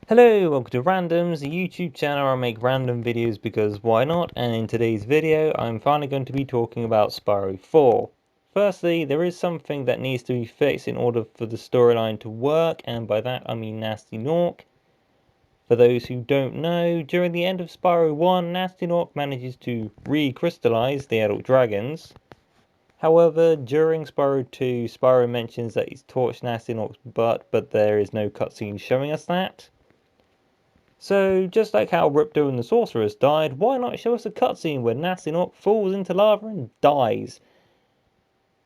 Hello, welcome to Randoms, a YouTube channel where I make random videos because why not, and in today's video I'm finally going to be talking about Spyro 4. Firstly, there is something that needs to be fixed in order for the storyline to work, and by that I mean Nasty Nork. For those who don't know, during the end of Spyro 1, Nasty Nork manages to recrystallize the adult dragons. However, during Spyro 2, Spyro mentions that he's torched Nasty Nork's butt, but there is no cutscene showing us that. So, just like how Ripto and the Sorceress died, why not show us a cutscene where Nasty Nork falls into lava and dies?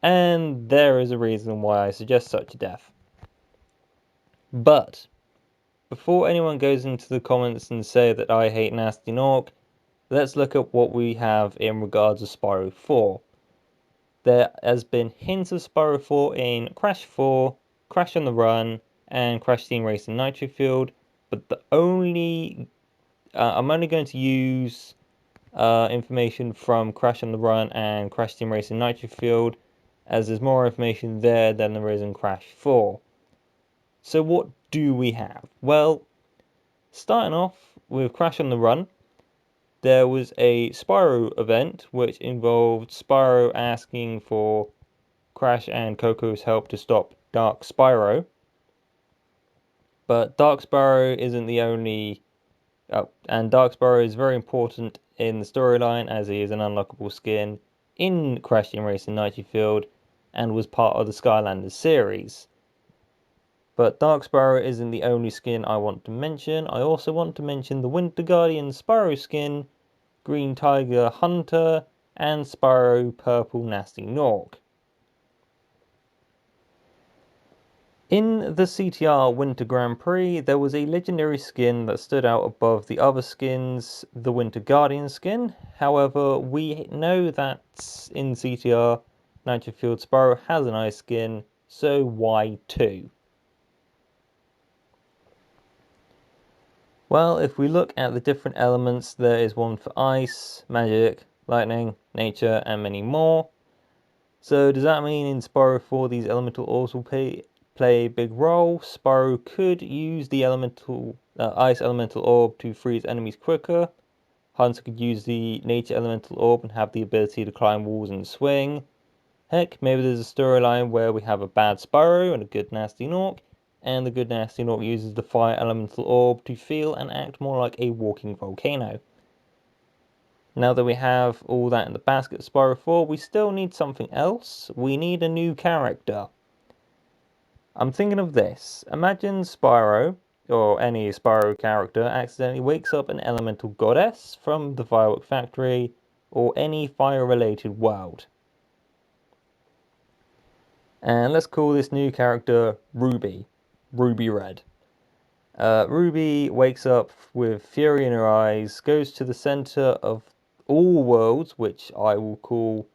And there is a reason why I suggest such a death. But, before anyone goes into the comments and say that I hate Nasty Nork, let's look at what we have in regards to Spyro 4. There has been hints of Spyro 4 in Crash 4, Crash on the Run, and Crash Team Racing Nitro Field, but I'm only going to use information from Crash on the Run and Crash Team Racing Nitro Field, as there's more information there than there is in Crash 4. So what do we have? Well, starting off with Crash on the Run, there was a Spyro event which involved Spyro asking for Crash and Coco's help to stop Dark Spyro. But Dark Spyro isn't the only... and Dark Spyro is very important in the storyline as he is an unlockable skin in Crash Team Racing Nitro Field and was part of the Skylanders series. But Dark Spyro isn't the only skin I want to mention. I also want to mention the Winter Guardian Spyro skin, Green Tiger Hunter, and Spyro Purple Nasty Nork. In the CTR Winter Grand Prix, there was a legendary skin that stood out above the other skins, the Winter Guardian skin. However, we know that in CTR, Nitro Field Spyro has an ice skin, so why 2? Well, if we look at the different elements, there is one for ice, magic, lightning, nature, and many more. So does that mean in Spyro 4 these elemental orbs will play a big role? Spyro could use the ice elemental orb to freeze enemies quicker. Hunter could use the nature elemental orb and have the ability to climb walls and swing. Heck, maybe there's a storyline where we have a bad Spyro and a good Nasty Nork, and the good Nasty Nork uses the fire elemental orb to feel and act more like a walking volcano. Now that we have all that in the basket of Spyro 4, we still need something else. We need a new character. I'm thinking of this. Imagine Spyro, or any Spyro character, accidentally wakes up an elemental goddess from the firework factory, or any fire-related world. And let's call this new character Ruby. Ruby Red. Ruby wakes up with fury in her eyes, goes to the center of all worlds, which I will call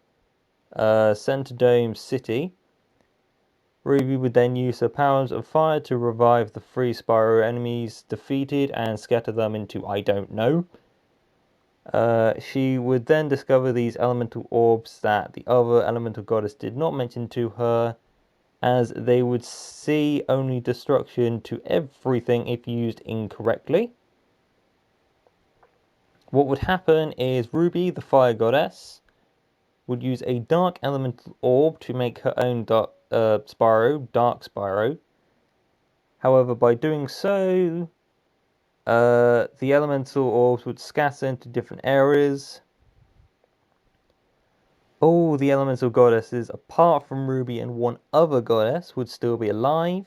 Center Dome City. Ruby would then use her powers of fire to revive the 3 Spyro enemies defeated and scatter them into I don't know. She would then discover these elemental orbs that the other elemental goddess did not mention to her, as they would see only destruction to everything if used incorrectly. What would happen is Ruby, the fire goddess, would use a dark elemental orb to make her own Dark Spyro. However, by doing so, the elemental orbs would scatter into different areas. All the elemental goddesses, apart from Ruby and one other goddess, would still be alive.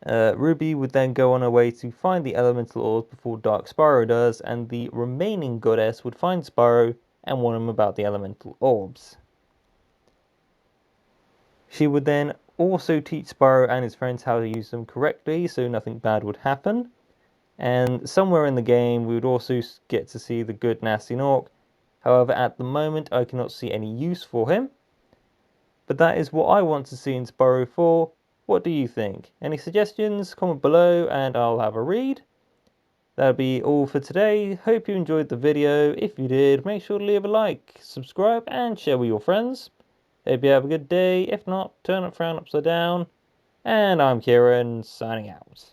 Ruby would then go on her way to find the elemental orbs before Dark Spyro does, and the remaining goddess would find Spyro and warn him about the elemental orbs. She would then also teach Spyro and his friends how to use them correctly so nothing bad would happen. And somewhere in the game we would also get to see the good Nasty Nork. However, at the moment I cannot see any use for him. But that is what I want to see in Spyro 4. What do you think? Any suggestions? Comment below and I'll have a read. That'll be all for today. Hope you enjoyed the video. If you did, make sure to leave a like, subscribe and share with your friends. Hope you have a good day. If not, turn it frown upside down. And I'm Kieran, signing out.